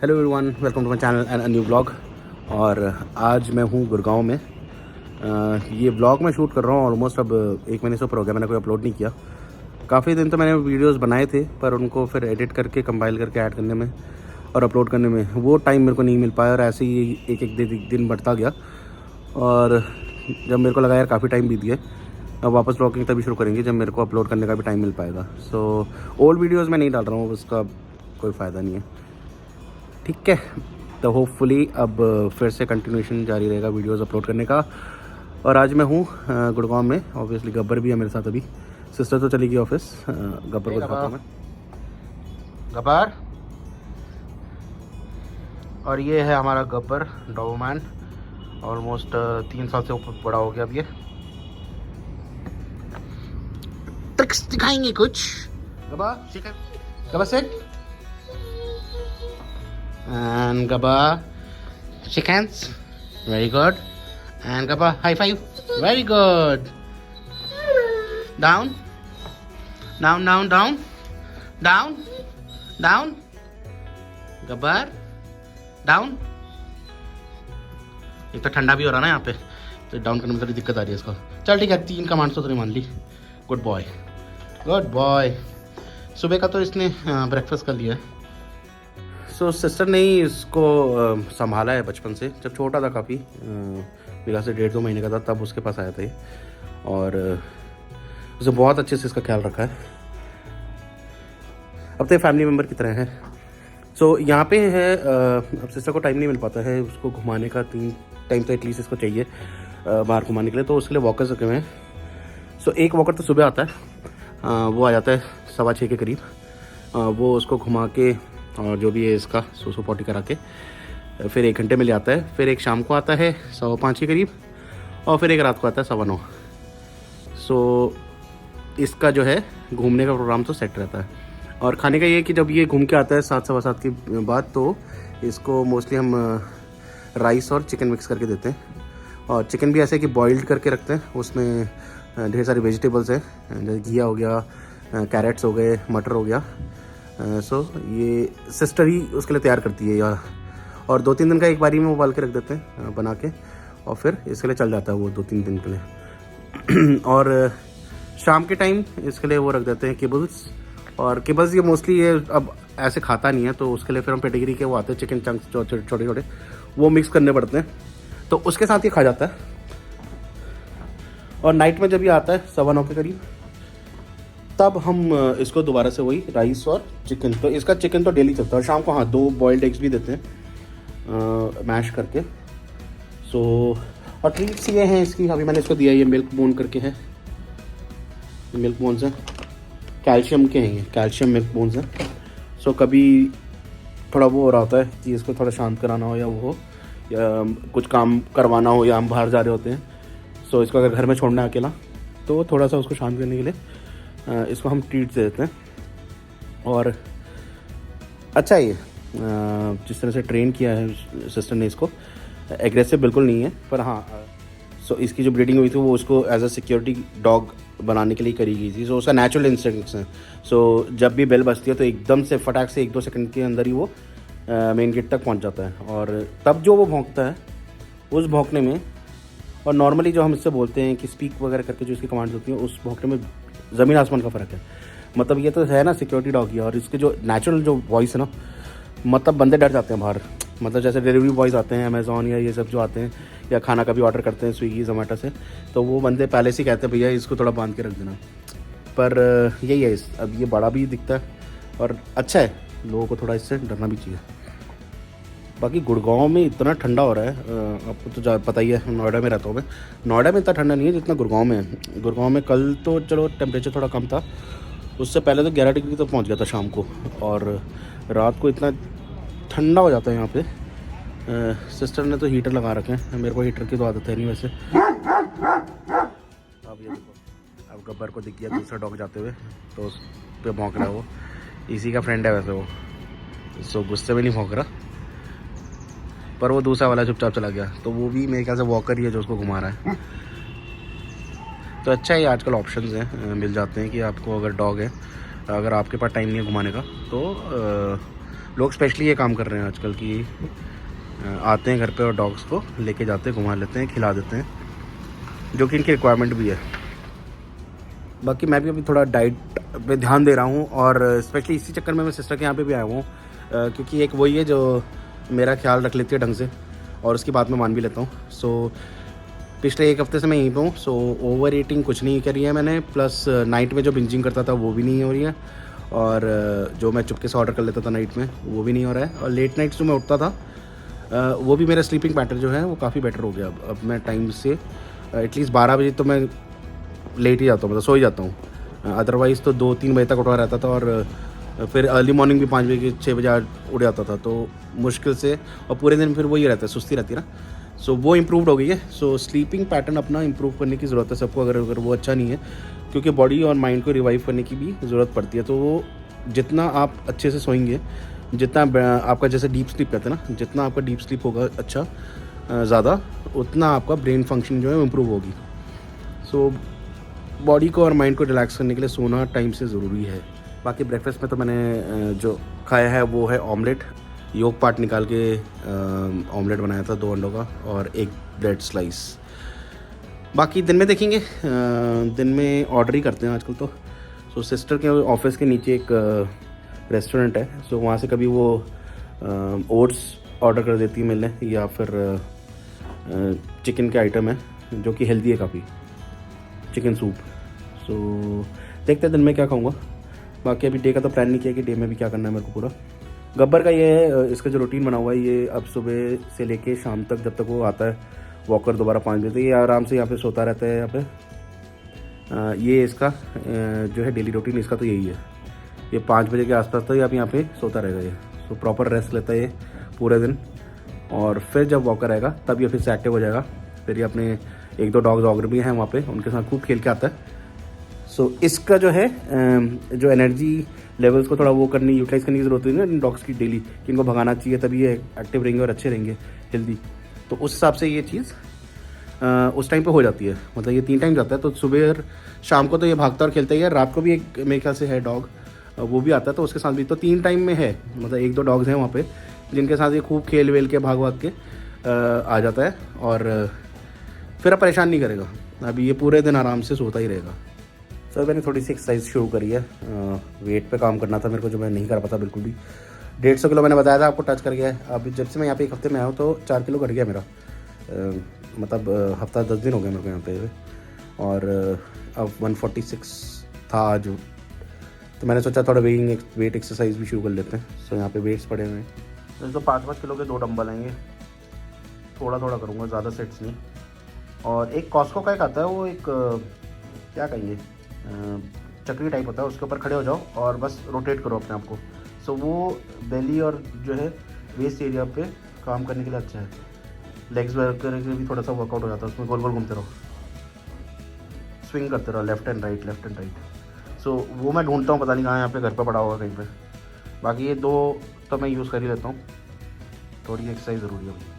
Hello everyone, welcome to my channel and a new blog. और आज मैं हूँ गुड़गांव में। ये ब्लॉग मैं शूट कर रहा हूँ ऑलमोस्ट अब 1 महीने से ऊपर हो गया। मैंने कोई अपलोड नहीं किया। काफ़ी दिन तो मैंने वीडियोस बनाए थे, पर उनको फिर एडिट करके कंपाइल करके ऐड करने में और अपलोड करने में वो टाइम मेरे को नहीं मिल पाया, और ऐसे ही एक दिन बढ़ता गया। और जब मेरे को लगा यार काफ़ी टाइम बीत गया, अब वापस ब्लॉगिंग तभी शुरू करेंगे जब मेरे को अपलोड करने का भी टाइम मिल पाएगा। सो ओल्ड वीडियोज़ मैं नहीं डाल रहा हूँ, उसका कोई फ़ायदा नहीं है, ठीक है। तो होपफुली अब फिर से कंटिन्यूशन जारी रहेगा वीडियोस अपलोड करने का। और आज मैं हूँ गुड़गांव में। ऑब्वियसली गब्बर भी है मेरे साथ। अभी सिस्टर तो चली गई ऑफिस। गब्बर को दिखाता हूँ मैं। गब्बर, और ये है हमारा गब्बर डॉबरमैन। ऑलमोस्ट 3 साल से ऊपर बड़ा हो गया अब ये। ट्रिक्स दिखाएंगे कुछ। Gabbar set and Gabba shake hands, very good, and Gabba high five, very good. Down, down, down, down, down, down. Gabbar down. एक तो ठंडा भी हो रहा ना यहाँ पे, तो डाउन करने में थोड़ी दिक्कत आ रही है इसको। चल ठीक है, 3 कमांड्स तो मान ली। Good boy, good boy. सुबह का तो इसने ब्रेकफास्ट कर लिया है। सो सिस्टर ने ही इसको संभाला है बचपन से। जब छोटा था काफ़ी, मेरा से 1.5-2 महीने का था, तब उसके पास आया था ये। और उसे बहुत अच्छे से इसका ख्याल रखा है। अब तो ये फैमिली मेम्बर की तरह है। सो यहाँ पे है, अब सिस्टर को टाइम नहीं मिल पाता है उसको घुमाने का। 3 टाइम तो एटलीस्ट इसको चाहिए बाहर घुमाने के लिए, तो उसके लिए वॉकर्स रखे हुए हैं। सो एक वॉकर तो सुबह आता है, वो आ जाता है 6:15 के करीब। वो उसको घुमा के और जो भी है इसका सोसो पॉटी करा के फिर 1 घंटे में ले आता है। फिर एक शाम को आता है 5:15 के करीब, और फिर एक रात को आता है 9:15। सो इसका जो है घूमने का प्रोग्राम तो सेट रहता है। और खाने का ये है कि जब ये घूम के आता है 7-7:15 के बाद, तो इसको मोस्टली हम राइस और चिकन मिक्स करके देते हैं। और चिकन भी ऐसे कि बॉइल्ड करके रखते हैं, उसमें ढेर सारी वेजिटेबल्स हैं, जैसे घिया हो गया, कैरेट्स हो गए, मटर हो गया। सो ये सिस्टर ही उसके लिए तैयार करती है यार। और 2-3 दिन का एक बारी में उबाल के रख देते हैं बना के, और फिर इसके लिए चल जाता है वो 2-3 दिन के लिए। और शाम के टाइम इसके लिए वो रख देते हैं किबल्स। और किबल्स ये मोस्टली ये अब ऐसे खाता नहीं है, तो उसके लिए फिर हम पेडिग्री के वो आते हैं चिकन चंक्स छोटे छोटे, वो मिक्स करने पड़ते हैं, तो उसके साथ ये खा जाता है। और नाइट में जब ये आता है 9:15 के करीब, तब हम इसको दोबारा से वही राइस और चिकन, तो इसका चिकन तो डेली चलता है। और शाम को 2 बॉइल्ड एग्स भी देते हैं मैश करके। सो और ट्रीट्स ये हैं इसकी। अभी मैंने इसको दिया, ये मिल्क बोन करके है। मिल्क बोन्स हैं, कैल्शियम के हैं ये, कैल्शियम मिल्क बोन्स हैं। सो कभी थोड़ा वो हो रहा होता है कि इसको थोड़ा शांत कराना हो, या वो हो, या कुछ काम करवाना हो, या हम बाहर जा रहे होते हैं, सो इसको अगर घर में छोड़ना है अकेला, तो थोड़ा सा उसको शांत करने के लिए इसको हम ट्रीट दे देते हैं। और अच्छा है ये, जिस तरह से ट्रेन किया है सिस्टर ने इसको, एग्रेसिव बिल्कुल नहीं है, पर हाँ। सो इसकी जो ब्रीडिंग हुई थी वो उसको एज अ सिक्योरिटी डॉग बनाने के लिए करी गई थी। सो उसका नेचुरल इंस्टिंक्ट्स हैं। सो जब भी बेल बजती है तो एकदम से फटाक से 1-2 सेकंड के अंदर ही वो मेन गेट तक पहुंच जाता है। और तब जो वो भौंकता है, उस भौंकने में, और नॉर्मली जो हम इससे बोलते हैं कि स्पीक वगैरह करके जो इसकी कमांड्स होती हैं, उस भौंकने में ज़मीन आसमान का फ़र्क है। मतलब ये तो है ना सिक्योरिटी डॉग की, और इसके जो नेचुरल जो वॉइस है ना, मतलब बंदे डर जाते हैं बाहर। मतलब जैसे डिलीवरी बॉयज़ आते हैं अमेज़ॉन या ये सब जो आते हैं, या खाना कभी ऑर्डर करते हैं स्विगी जोमेटो से, तो वो बंदे पहले से ही कहते हैं भैया इसको थोड़ा बांध के रख देना। पर यही है, अब ये बड़ा भी दिखता है और अच्छा है, लोगों को थोड़ा इससे डरना भी चाहिए। बाकी गुड़गांव में इतना ठंडा हो रहा है, आपको तो पता ही है, नोएडा में रहता हूँ मैं। नोएडा में इतना ठंडा नहीं है जितना गुड़गांव में है। गुड़गांव में कल तो चलो टेम्परेचर थोड़ा कम था, उससे पहले तो 11 डिग्री तक पहुँच गया था शाम को, और रात को इतना ठंडा हो जाता है यहाँ पे। सिस्टर ने तो हीटर लगा रखे हैं, मेरे को हीटर की तो आदत है नहीं वैसे। अब ये देखो, अब गब्बर को दिख गया दूसरा डॉग जाते हुए, तो उस पर भौंक रहा है वो। इसी का फ्रेंड है वैसे वो, सो गुस्से में नहीं भौंक रहा, पर वो दूसरा वाला चुपचाप चला गया। तो वो भी मेरे ख्याल से वॉकर ही है जो उसको घुमा रहा है। तो अच्छा है, आजकल ऑप्शंस हैं, मिल जाते हैं कि आपको अगर डॉग है, अगर आपके पास टाइम नहीं है घुमाने का, तो लोग स्पेशली ये काम कर रहे हैं आजकल कि आते हैं घर पे और डॉग्स को लेके जाते हैं, घुमा लेते हैं, खिला देते हैं, जो कि इनकी रिक्वायरमेंट भी है। बाकी मैं भी अभी थोड़ा डाइट पे ध्यान दे रहा हूँ और स्पेशली इसी चक्कर में मैं सिस्टर के यहाँ पे भी आया हूँ, क्योंकि एक वही है जो मेरा ख्याल रख लेती है ढंग से और उसकी बात मैं मान भी लेता हूँ। सो पिछले 1 हफ्ते से मैं यहीं पे हूँ। सो ओवर ईटिंग कुछ नहीं करी है मैंने, प्लस नाइट में जो बिंजिंग करता था वो भी नहीं हो रही है, और जो मैं चुपके से ऑर्डर कर लेता था नाइट में वो भी नहीं हो रहा है, और लेट नाइट्स जो मैं उठता था वो भी मेरा स्लीपिंग पैटर्न जो है वो काफ़ी बेटर हो गया। अब मैं टाइम से एटलीस्ट 12 बजे तो मैं लेट ही जाता हूँ, मतलब सो ही जाता हूँ। अदरवाइज़ तो 2-3 बजे तक उठा रहता था, और फिर अर्ली मॉर्निंग भी 5 बजे 6 बजे उठ जाता था, तो मुश्किल से, और पूरे दिन फिर वही रहता है, सुस्ती रहती है ना। सो वो इम्प्रूवड हो गई है। सो स्लीपिंग पैटर्न अपना इम्प्रूव करने की ज़रूरत है सबको, अगर वो अच्छा नहीं है, क्योंकि बॉडी और माइंड को रिवाइव करने की भी ज़रूरत पड़ती है। तो वो जितना आप अच्छे से सोएंगे, जितना आपका जैसे डीप स्लीप कहते हैं ना, जितना आपका डीप स्लीप होगा अच्छा ज़्यादा, उतना आपका ब्रेन फंक्शन जो है वो इम्प्रूव होगी। सो बॉडी को और माइंड को रिलैक्स करने के लिए सोना टाइम से ज़रूरी है। बाकी ब्रेकफास्ट में तो मैंने जो खाया है वो है ऑमलेट, योग पार्ट निकाल के ऑमलेट बनाया था 2 अंडों का, और एक ब्रेड स्लाइस। बाकी दिन में देखेंगे, दिन में ऑर्डर ही करते हैं आजकल तो। सो सिस्टर के ऑफिस के नीचे एक रेस्टोरेंट है, सो वहाँ से कभी वो ओट्स ऑर्डर कर देती है मिलने, या फिर चिकन के आइटम है जो कि हेल्दी है काफ़ी, चिकन सूप। सो देखते हैं दिन में क्या खाऊंगा। बाकी अभी डे का तो प्लान नहीं किया कि डे में भी क्या करना है मेरे को पूरा। गब्बर का ये है, इसका जो रूटीन बना हुआ है, ये अब सुबह से लेके शाम तक, जब तक वो आता है वॉकर दोबारा 5 बजे, ये आराम से यहाँ पे सोता रहता है यहाँ पे। ये इसका जो है डेली रूटीन, इसका तो यही है। ये 5 बजे के आसपास तो अब यहाँ पे सोता रहेगा ये। तो प्रॉपर रेस्ट लेता है ये पूरे दिन, और फिर जब वॉकर आएगा तब ये फिर से एक्टिव हो जाएगा। फिर ये अपने 1-2 डॉग्स ऑगर भी हैं वहाँ पे, उनके साथ खूब खेल के आता है। सो इसका जो है जो एनर्जी लेवल्स को थोड़ा वो यूटिलाइज करने की ज़रूरत है ना इन डॉग्स की डेली, कि इनको भगाना चाहिए, तभी ये एक्टिव रहेंगे और अच्छे रहेंगे, हेल्दी। तो उस हिसाब से ये चीज़ उस टाइम पे हो जाती है। मतलब ये 3 टाइम जाता है, तो सुबह और शाम को तो ये भागता और खेलता ही है। रात को भी एक मेरे ख्याल से है डॉग, वो भी आता है, तो उसके साथ भी तो 3 टाइम में है। मतलब 1-2 डॉग्स हैं वहाँ पे जिनके साथ ये खूब खेल वेल के भाग के आ जाता है, और फिर अब परेशान नहीं करेगा। अभी ये पूरे दिन आराम से सोता ही रहेगा। सर मैंने थोड़ी सी एक्सरसाइज शुरू करी है, वेट पे काम करना था मेरे को, जो मैं नहीं कर पाता बिल्कुल भी। 150 किलो मैंने बताया था आपको टच कर गया है। अब जब से मैं यहाँ पे 1 हफ्ते में आया हूँ तो 4 किलो घट गया मेरा। मतलब हफ्ता 10 दिन हो गया मेरे को यहाँ पे, और अब 146 था आज। तो मैंने सोचा थोड़ा वेट एक्सरसाइज भी शुरू कर लेते हैं। सो यहाँ पे वेट्स पड़े हुए हैं, तो 5-5 किलो के 2 डंबल आएंगे। थोड़ा थोड़ा करूँगा, ज़्यादा सेट्स नहीं। और एक कॉस्को का एक आता है, वो एक क्या कहिए चक्री टाइप होता है, उसके ऊपर खड़े हो जाओ और बस रोटेट करो अपने आप को। सो वो बेली और जो है वेस्ट एरिया पे काम करने के लिए अच्छा है। लेग्स वर्क करने के लिए भी थोड़ा सा वर्कआउट हो जाता है उसमें। गोल गोल घूमते रहो, स्विंग करते रहो, लेफ्ट एंड राइट। सो वो मैं ढूंढता हूँ, पता नहीं कहाँ, यहाँ पे घर पे पड़ा होगा कहीं पे। बाकी ये 2 तो मैं यूज़ कर ही लेता हूँ। थोड़ी एक्सरसाइज ज़रूरी है।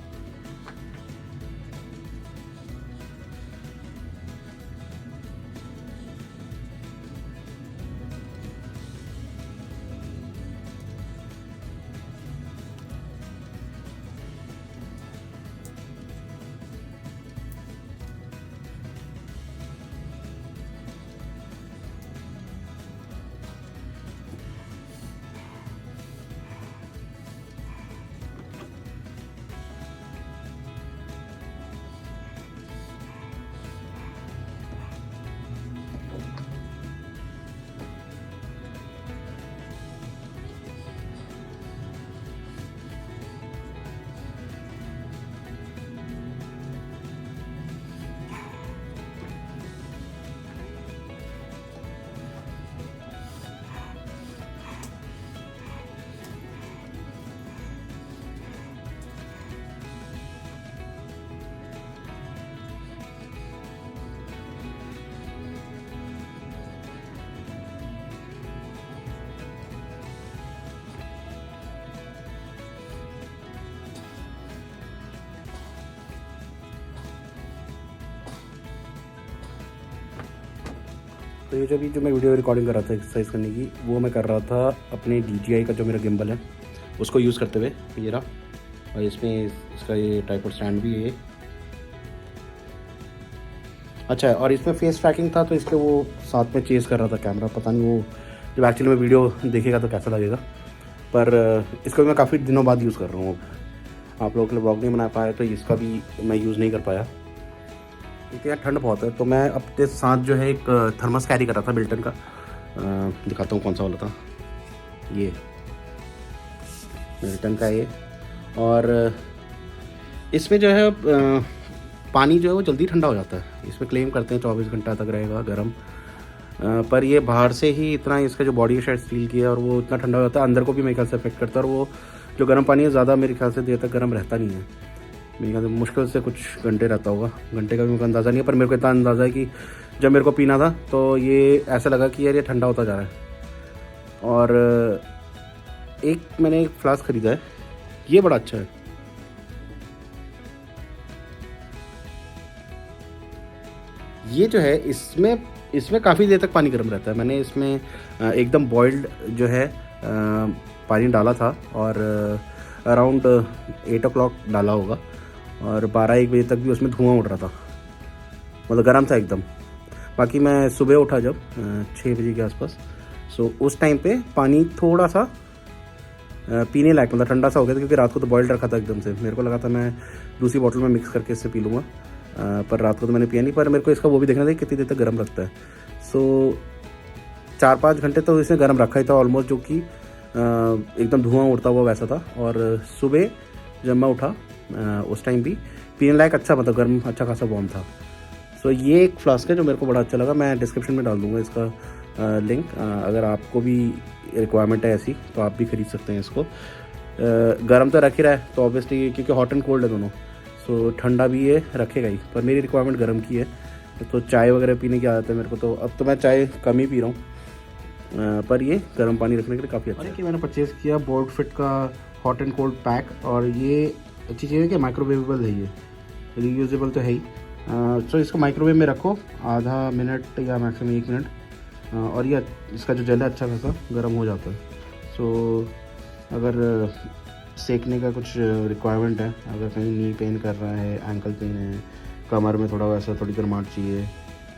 तो ये जो मैं वीडियो रिकॉर्डिंग कर रहा था एक्सरसाइज करने की, वो मैं कर रहा था अपने DJI का जो मेरा गिम्बल है उसको यूज़ करते हुए ये रहा। और इसमें इसका ये ट्राइपॉड स्टैंड भी है। अच्छा है, और इसमें फेस ट्रैकिंग था तो इसलिए वो साथ में चेज़ कर रहा था कैमरा। पता नहीं वो जब एक्चुअली में वीडियो देखेगा तो कैसा लगेगा, पर इसको मैं काफ़ी दिनों बाद यूज़ कर रहा हूँ। आप लोगों के लिए ब्लॉग नहीं बना पाया तो इसका भी मैं यूज़ नहीं कर पाया क्योंकि यार ठंड बहुत है। तो मैं अपने साथ जो है एक थर्मस कैरी कर रहा था मिल्टन का। दिखाता हूँ कौन सा वाला था, ये मिल्टन का ये। और इसमें जो है पानी जो है वो जल्दी ठंडा हो जाता है। इसमें क्लेम करते हैं 24 घंटा तक रहेगा गर्म, पर ये बाहर से ही इतना, इसका जो बॉडी है शायद स्टील की है और वो इतना ठंडा हो जाता है, अंदर को भी मेरे ख्याल से अफेक्ट करता है। और वो जो गर्म पानी है ज़्यादा मेरे ख्याल से देर तक गर्म रहता नहीं है। मेरे ख्याल से मुश्किल से कुछ घंटे रहता होगा, घंटे का भी मुझे अंदाज़ा नहीं है। पर मेरे को इतना अंदाज़ा है कि जब मेरे को पीना था तो ये ऐसा लगा कि यार ये ठंडा होता जा रहा है। और मैंने एक फ्लास्क ख़रीदा है, ये बड़ा अच्छा है। ये जो है इसमें काफ़ी देर तक पानी गर्म रहता है। मैंने इसमें एकदम बॉइल्ड जो है पानी डाला था और अराउंड 8 o'clock डाला होगा और 12-1 बजे तक भी उसमें धुआं उड़ रहा था, मतलब गर्म था एकदम। बाकी मैं सुबह उठा जब 6 बजे के आसपास, सो उस टाइम पे पानी थोड़ा सा पीने लायक, मतलब ठंडा सा हो गया था क्योंकि रात को तो बॉइल्ड रखा था एकदम से। मेरे को लगा था मैं दूसरी बोतल में मिक्स करके इससे पी लूँगा, पर रात को तो मैंने पिया नहीं। पर मेरे को इसका वो भी देखना था कि कितनी देर तक गर्म रखता है। सो 4-5 घंटे तो इसने गर्म रखा ही था ऑलमोस्ट, जो कि एकदम धुआं उड़ता हुआ वैसा था। और सुबह जब मैं उठा उस टाइम भी पीने लायक अच्छा, मतलब गर्म अच्छा खासा वार्म था। सो ये एक फ्लास्क है जो मेरे को बड़ा अच्छा लगा। मैं डिस्क्रिप्शन में डाल दूँगा इसका लिंक। अगर आपको भी रिक्वायरमेंट है ऐसी तो आप भी खरीद सकते हैं इसको। गर्म तो रख ही रहा है तो ऑब्वियसली, क्योंकि हॉट एंड कोल्ड है दोनों, सो ठंडा भी ये रखेगा ही। पर मेरी रिक्वायरमेंट गर्म की है, तो चाय वगैरह पीने की आदत है मेरे को, तो अब तो मैं चाय कम ही पी रहा हूँ। पर ये गर्म पानी रखने के लिए काफ़ी अच्छा है। कि मैंने परचेज़ किया बोर्ड फिट का हॉट एंड कोल्ड पैक, और ये अच्छी चीज़ है कि माइक्रोवेवेबल है, ये रीयूजेबल तो है ही। सो इसको माइक्रोवेव में रखो आधा मिनट या मैक्सिमम 1 मिनट, और ये इसका जो जल है अच्छा खासा गर्म हो जाता है। सो अगर सेकने का कुछ रिक्वायरमेंट है, अगर कहीं नी पेन कर रहा है, एंकल पेन है, कमर में थोड़ा वैसा थोड़ी गर्माहट चाहिए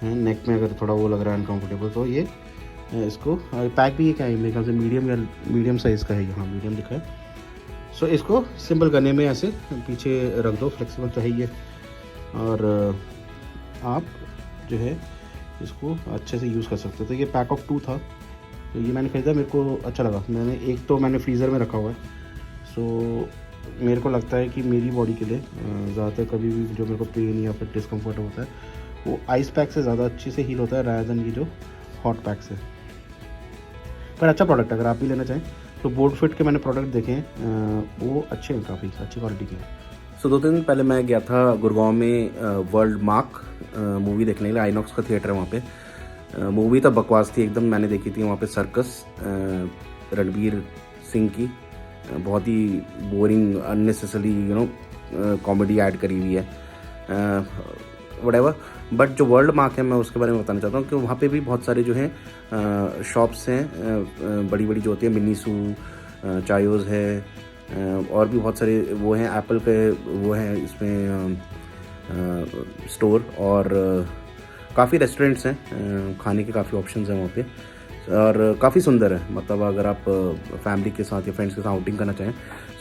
है, नेक में अगर थोड़ा वो लग रहा है अनकम्फर्टेबल, तो ये इसको पैक भी क्या है मेरे ख्याल से मीडियम साइज़ का है, यहाँ मीडियम लिखा है। सो इसको सिंपल करने में ऐसे पीछे रख दो, फ्लेक्सिबल तो है ये। और आप जो है इसको अच्छे से यूज़ कर सकते हो। तो ये पैक ऑफ 2 था, तो ये मैंने ख़रीदा, मेरे को अच्छा लगा। मैंने फ्रीज़र में रखा हुआ है। सो मेरे को लगता है कि मेरी बॉडी के लिए ज़्यादातर कभी भी जो मेरे को पेन या फिर डिस्कम्फर्ट होता है वो आइस पैक से ज़्यादा अच्छे से हील होता है रादर देन ये जो हॉट पैक से। पर अच्छा प्रोडक्ट है, अगर आप भी लेना चाहें तो बोर्ड फिट के मैंने प्रोडक्ट देखे हैं, वो अच्छे हैं, काफ़ी अच्छी क्वालिटी के हैं। सो 2 दिन पहले मैं गया था गुड़गांव में वर्ल्ड मार्क मूवी देखने के लिए। आइनॉक्स का थिएटर है वहाँ पे। मूवी तो बकवास थी एकदम। मैंने देखी थी वहाँ पे सर्कस रणवीर सिंह की, बहुत ही बोरिंग अननेसेसरी कॉमेडी ऐड करी हुई है, व्हाटएवर। बट जो वर्ल्ड मार्क है मैं उसके बारे में बताना चाहता हूँ कि वहाँ पे भी बहुत सारे जो हैं शॉप्स हैं, बड़ी बड़ी जो होती है, मिनीसू, चायोज़ है, और भी बहुत सारे वो हैं, एप्पल के वो हैं इसमें स्टोर, और काफ़ी रेस्टोरेंट्स हैं, खाने के काफ़ी ऑप्शंस हैं वहाँ पे, और काफ़ी सुंदर है। मतलब अगर आप फैमिली के साथ या फ्रेंड्स के साथ आउटिंग करना चाहें,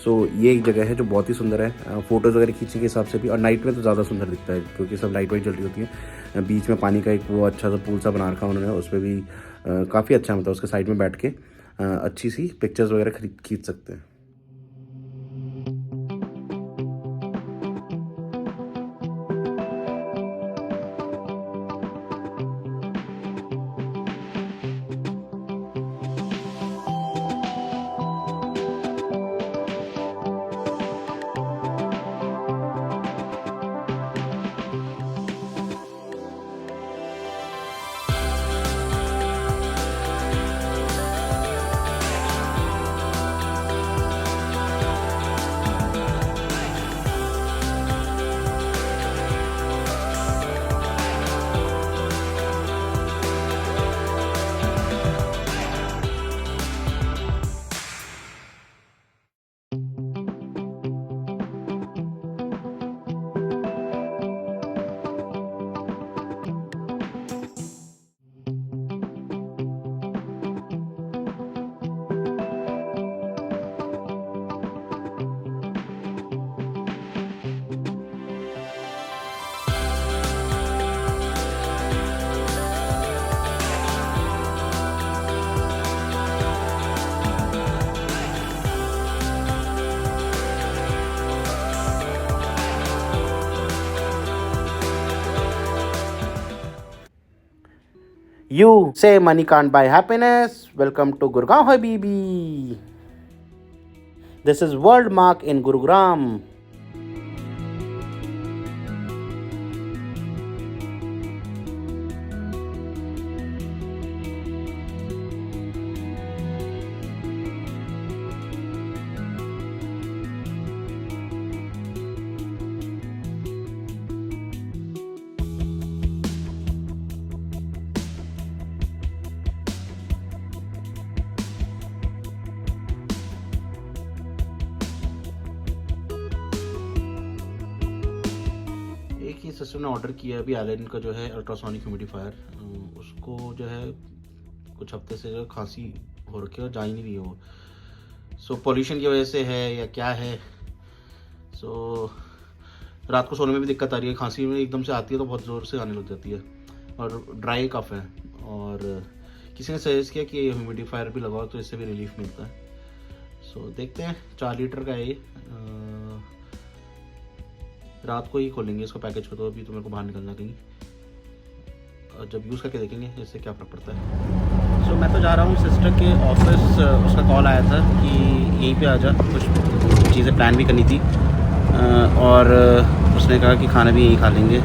सो ये एक जगह है जो बहुत ही सुंदर है। फ़ोटोज़ वगैरह खींचने के हिसाब से भी, और नाइट में तो ज़्यादा सुंदर दिखता है क्योंकि सब लाइट वाइट जल रही होती है। बीच में पानी का एक वो अच्छा सा पूल सा बना रखा उन्होंने, उस पर भी काफ़ी अच्छा, मतलब उसके साइड में बैठ के अच्छी सी पिक्चर्स वगैरह खींच सकते हैं। You say money can't buy happiness. Welcome to Gurgaon Habibi. This is World Mark in Gurugram. एक ही सिस्टर ने ऑर्डर किया अभी एलन का जो है अल्ट्रासोनिक ह्यूमिडिफायर, उसको जो है कुछ हफ्ते से जो खांसी हो रखी है और जा ही नहीं रही है वो। सो पॉल्यूशन की वजह से है या क्या है। सो रात को सोने में भी दिक्कत आ रही है, खांसी में एकदम से आती है तो बहुत ज़ोर से आने लग जाती है और ड्राई कफ है। और किसी ने सजेस्ट किया कि ह्यूमिडिफायर भी लगाओ तो इससे भी रिलीफ मिलता है। सो देखते हैं, 4 लीटर का है ये। रात को ही खोलेंगे इसको पैकेज को, तो अभी तो मेरे को बाहर निकलना कहीं, और जब यूज़ करके देखेंगे इससे क्या फ़र्क पड़ता है। सो मैं तो जा रहा हूँ सिस्टर के ऑफिस, उसका कॉल आया था कि यहीं पे आ जा, कुछ चीज़ें प्लान भी करनी थी, और उसने कहा कि खाना भी यहीं खा लेंगे।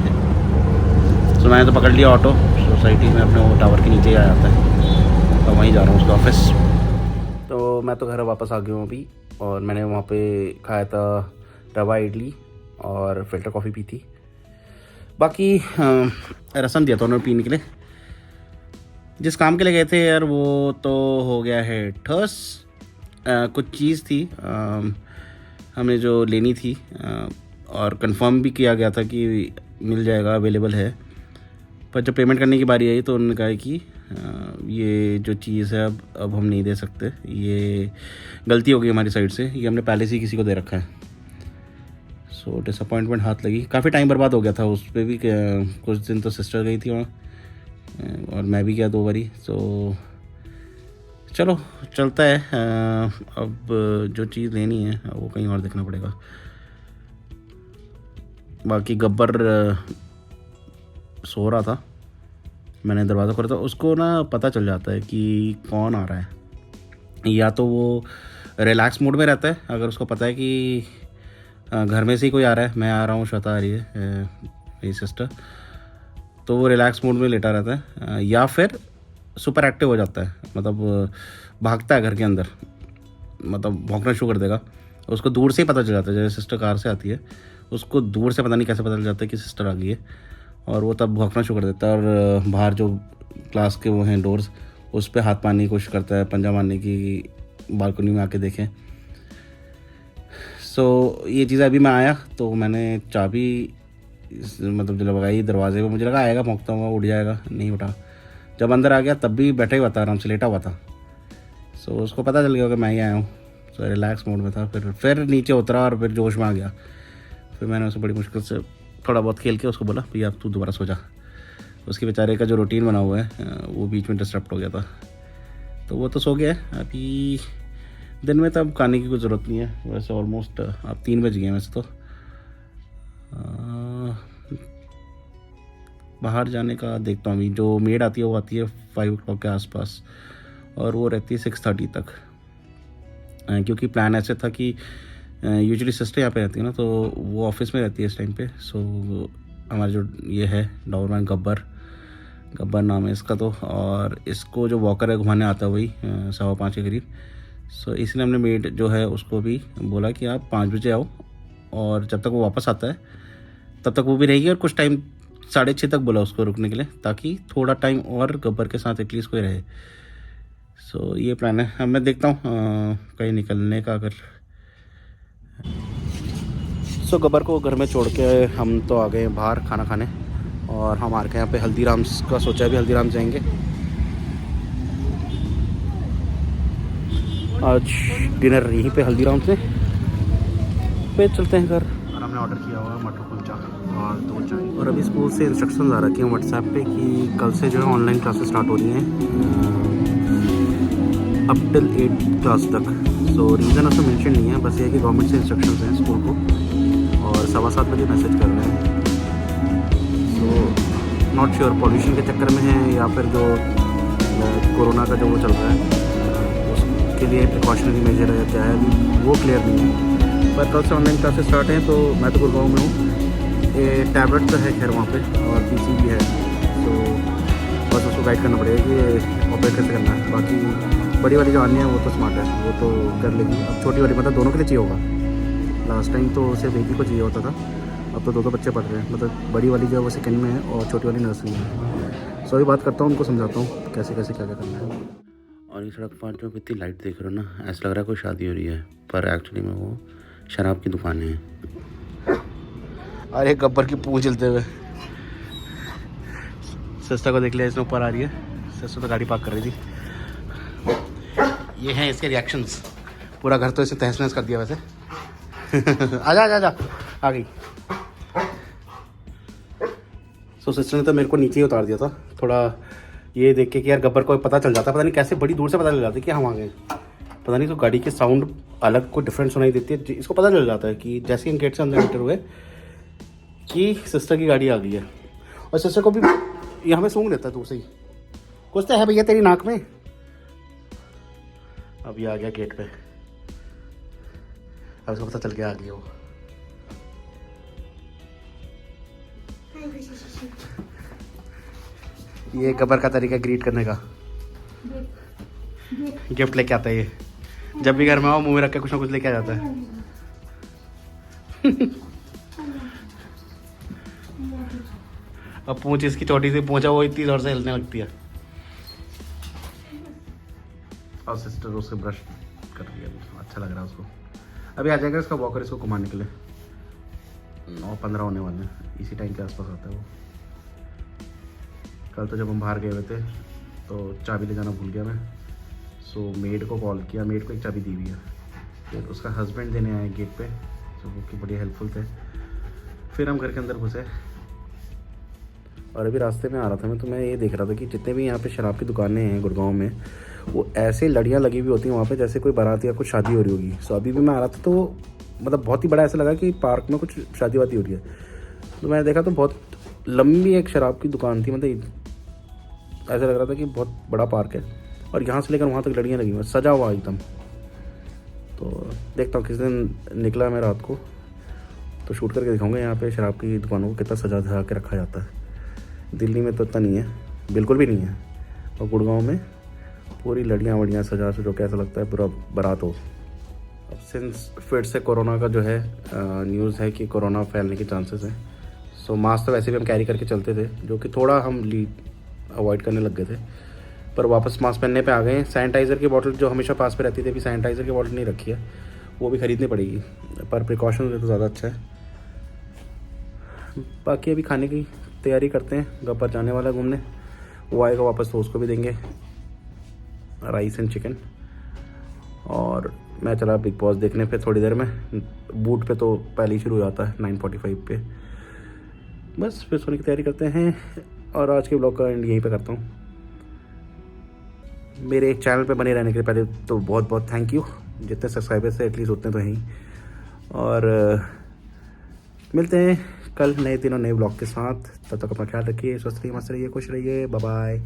सो मैंने तो पकड़ लिया ऑटो, सोसाइटी में अपने वो टावर के नीचे ही आ जाता है, तो वहीं जा रहा हूँ उसके ऑफिस। तो मैं तो घर वापस आ गया हूँ अभी, और मैंने वहाँ पे खाया था रवा इडली और फ़िल्टर कॉफ़ी पी थी। बाकी रसम दिया था उन्होंने पीने के लिए। जिस काम के लिए गए थे यार वो तो हो गया है ठस। कुछ चीज़ थी हमें जो लेनी थी, और कंफर्म भी किया गया था कि मिल जाएगा, अवेलेबल है। पर जब पेमेंट करने की बारी आई तो उन्होंने कहा कि ये जो चीज़ है अब हम नहीं दे सकते, ये गलती हो गई हमारी साइड से, ये हमने पहले से ही किसी को दे रखा है। सो डिसअपॉइंटमेंट हाथ लगी, काफ़ी टाइम बर्बाद हो गया था उस पर भी। कुछ दिन तो सिस्टर गई थी वहाँ, और मैं भी गया 2 बारी। तो चलो चलता है। अब जो चीज़ लेनी है वो कहीं और देखना पड़ेगा। बाकी गब्बर सो रहा था, मैंने दरवाज़ा खोला था, उसको ना पता चल जाता है कि कौन आ रहा है। या तो वो रिलैक्स मूड में रहता है, अगर उसको पता है कि घर में से ही कोई आ रहा है, मैं आ रहा हूँ, श्वेता आ रही है मेरी सिस्टर, तो वो रिलैक्स मूड में लेटा रहता है। या फिर सुपर एक्टिव हो जाता है, मतलब भागता है घर के अंदर, मतलब भौंकना शुरू कर देगा। उसको दूर से ही पता चल जाता है, जैसे सिस्टर कार से आती है उसको दूर से पता नहीं कैसे पता चल जाता है कि सिस्टर आ गई है, और वो तब भौंकना शुरू कर देता है। और बाहर जो क्लास के वो हैं डोर्स, उस पर हाथ मारने की कोशिश करता है, पंजा मारने की, बालकनी में आके देखें। सो ये चीज़ अभी मैं आया तो मैंने चाबी मतलब जो लगाई दरवाजे पे, मुझे लगा आएगा भौंकता हुआ, उठ जाएगा, नहीं उठा। जब अंदर आ गया तब भी बैठा ही हुआ था, आराम से लेटा हुआ था। सो उसको पता चल गया कि मैं ही आया हूँ। सो रिलैक्स मोड में था। फिर नीचे उतरा और फिर जोश में आ गया। फिर मैंने उसे बड़ी मुश्किल से थोड़ा बहुत खेल के उसको बोला भैया अब तू दोबारा सो जा। उसके बेचारे का जो रूटीन बना हुआ है वो बीच में डिस्टर्ब हो गया था, तो वो तो सो गया है। अभी दिन में तो अब खाने की कोई ज़रूरत नहीं है, वैसे ऑलमोस्ट अब 3 बज गए हैं। वैसे तो बाहर जाने का देखता हूँ। अभी जो मेड आती है वो आती है 5 o'clock के आसपास, और वो रहती है 6:30 तक। क्योंकि प्लान ऐसे था कि यूजुअली सिस्टर यहाँ पे रहती है ना, तो वो ऑफिस में रहती है इस टाइम पे। सो हमारा जो ये है डॉबरमैन गब्बर नाम है इसका, तो और इसको जो वॉकर है घुमाने आता है वही 5:15 के करीब। सो इसलिए हमने मेड जो है उसको भी बोला कि आप 5 बजे आओ, और जब तक वो वापस आता है तब तक वो भी रहेगी, और कुछ टाइम 6:30 तक बोला उसको रुकने के लिए, ताकि थोड़ा टाइम और गब्बर के साथ एटलीस्ट कोई रहे। सो ये प्लान है। अब मैं देखता हूँ कहीं निकलने का अगर। सो गब्बर को घर में छोड़ के हम तो आ गए बाहर खाना खाने, और हमारे यहाँ पे हल्दीराम्स का सोचा है, भी हल्दीराम जाएंगे आज। डिनर यहीं पे हल्दीराम से फिर चलते हैं घर। और हमने ऑर्डर किया हुआ मटर कुलचा और 2 चाय। और अभी स्कूल से इंस्ट्रक्शन आ रखे हैं व्हाट्सएप पे कि कल से जो है ऑनलाइन क्लासेस स्टार्ट हो रही हैं अप टिल 8 क्लास तक। सो रीज़न उसमें मेंशन नहीं है, बस ये है कि गवर्नमेंट से इंस्ट्रक्शंस हैं स्कूल को, और 7:15 बजे मैसेज कर रहे हैं। सो नॉट श्योर पॉल्यूशन के चक्कर में है या फिर जो कोरोना का जो वो चल रहा है उसके लिए प्रिकॉशनरी मेजर है क्या है अभी वो क्लियर नहीं है। पर कल से ऑनलाइन क्लासेस स्टार्ट हैं तो मैं तो गुड़गांव में हूँ। ये टैबलेट तो है खैर वहाँ पे और पीसी भी है, तो बस उसको गाइड करना पड़ेगा कि ऑपरेट कैसे करना है। बाकी बड़ी वाली जो आनी है वो तो स्मार्ट है, वो तो कर लेगी। अब छोटी वाली मतलब दोनों के लिए चाहिए होगा। लास्ट टाइम तो सिर्फ एक ही को चाहिए होता था, अब तो दो बच्चे पढ़ रहे हैं। मतलब बड़ी वाली जो है वो सेकंड में है और छोटी वाली नर्सरी में है। सो अभी बात करता हूँ, उनको समझाता हूँ कैसे कैसे क्या क्या करना है। और ये सड़क पार जो इतनी लाइट देख रहे हो ना, ऐसा लग रहा है कोई शादी हो रही है, पर एक्चुअली में वो शराब की दुकान है। अरे गब्बर की पूंछ जलते हुए सिस्टर को देख लिया, इसमें ऊपर आ रही है। सिस्टर तो गाड़ी पार्क कर रही थी। ये हैं इसके रिएक्शंस। पूरा घर तो इसे तहस नहस कर दिया वैसे। आजा आजा आजा आ गई। सो सिस्टर ने तो मेरे को नीचे ही उतार दिया था थोड़ा, ये देख के कि यार गब्बर को पता चल जाता, पता नहीं कैसे बड़ी दूर से पता चल जाता है कि हम आ गए। पता नहीं तो गाड़ी की साउंड अलग को डिफरेंट सुनाई देती है, इसको पता चल जाता है कि जैसे ही गेट से अंदर एंटर हुए कि सिस्टर की गाड़ी आ गई है। और सिस्टर को भी यहाँ पे सूंघ लेता है दूर से ही, कुछ तो है भैया तेरी नाक में। अब ये आ गया गेट पे, अब उसको पता चल गया आ गई वो। ये गब्बर का तरीका ग्रीट करने का, गिफ्ट लेके आता है ये। जब भी घर में आओ मुंह में रख के कुछ ना कुछ लेके आ जाता है। अब पूंछ इसकी छोटी सी पूंछ है, वो इतनी जोर से हिलने लगती है। और सिस्टर उससे ब्रश कर रही है, अच्छा लग रहा है उसको। अभी आ जाएगा इसका वॉकर, इसको घुमाने के लिए 9:15 होने वाले हैं, इसी टाइम के आसपास आता है वो। कल तो जब हम बाहर गए हुए थे तो चाबी ले जाना भूल गया मैं। सो मेड को कॉल किया, मेड को एक चाबी दी हुई है, फिर उसका हस्बैंड देने आए गेट पे, जो वो कि बड़ी हेल्पफुल थे। फिर हम घर के अंदर घुसे और अभी रास्ते में आ रहा था मैं, तो मैं ये देख रहा था कि जितने भी यहाँ पे शराब की दुकानें हैं गुड़गांव में, वो ऐसे लड़ियाँ लगी हुई होती हैं वहाँ पे जैसे कोई बारात या कुछ शादी हो रही होगी। सो अभी भी मैं आ रहा था तो मतलब बहुत ही बड़ा ऐसा लगा कि पार्क में कुछ शादी वादी हो रही है। तो मैंने देखा तो बहुत लंबी एक शराब की दुकान थी, मतलब ऐसा लग रहा था कि बहुत बड़ा पार्क है और यहाँ से लेकर वहाँ तक लड़ियाँ लगी हुई, सजा हुआ एकदम। तो देखता हूँ किस दिन निकला मैं रात को तो शूट करके दिखाऊंगा यहाँ पे शराब की दुकानों को कितना सजा धजा के रखा जाता है। दिल्ली में तो इतना नहीं है, बिल्कुल भी नहीं है। और गुड़गांव में पूरी लड़ियाँ वड़ियाँ सजा सजो के ऐसा लगता है पूरा बारात हो। अब सिंस फिर से कोरोना का जो है न्यूज़ है कि कोरोना फैलने के चांसेस हैं। सो मास्क तो वैसे भी हम कैरी करके चलते थे, जो कि थोड़ा हम अवॉइड करने लग गए थे, पर वापस मास्क पहनने पे आ गए हैं। सैनिटाइज़र की बोतल जो हमेशा पास पे रहती थी, अभी सैनिटाइज़र की बोतल नहीं रखी है, वो भी ख़रीदनी पड़ेगी, पर प्रिकॉशन तो ज़्यादा अच्छा है। बाकी अभी खाने की तैयारी करते हैं, गब्बर जाने वाला है घूमने, वो आएगा वापस तो उसको भी देंगे राइस एंड चिकन। और मैं चला बिग बॉस देखने पे थोड़ी देर में, बूट पे तो पहले ही शुरू हो जाता है 9:45 पे। बस फिर सोने की तैयारी करते हैं और आज के ब्लॉग का एंड यहीं पे करता हूँ। मेरे चैनल पे बने रहने के लिए पहले तो बहुत बहुत थैंक यू, जितने सब्सक्राइबर्स है एटलीस्ट उतने तो हैं ही। और मिलते हैं कल नए दिन और नए ब्लॉग के साथ, तब तक अपना ख्याल रखिए, स्वस्थ रहिए, मस्त रहिए, खुश रहिए, बाय बाय।